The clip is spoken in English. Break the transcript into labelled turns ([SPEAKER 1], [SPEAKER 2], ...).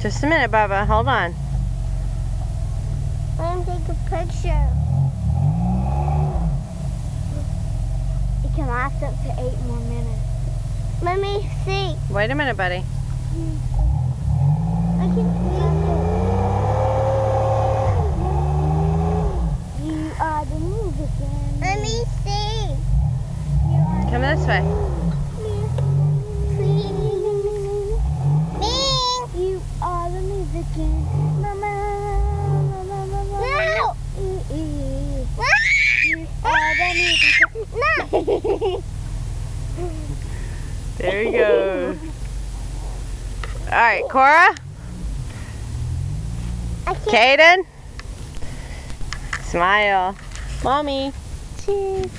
[SPEAKER 1] Just a minute, Bubba. Hold on.
[SPEAKER 2] Let me take a picture. It can last up to 8 more minutes. Let me see.
[SPEAKER 1] Wait a minute, buddy.
[SPEAKER 2] I can see it. You are the music. Let me see.
[SPEAKER 1] Come this way.
[SPEAKER 2] You are the music. Mama. No. You are the music. No.
[SPEAKER 1] There he goes. All right, Cora. Caden. Smile. Mommy. Cheese.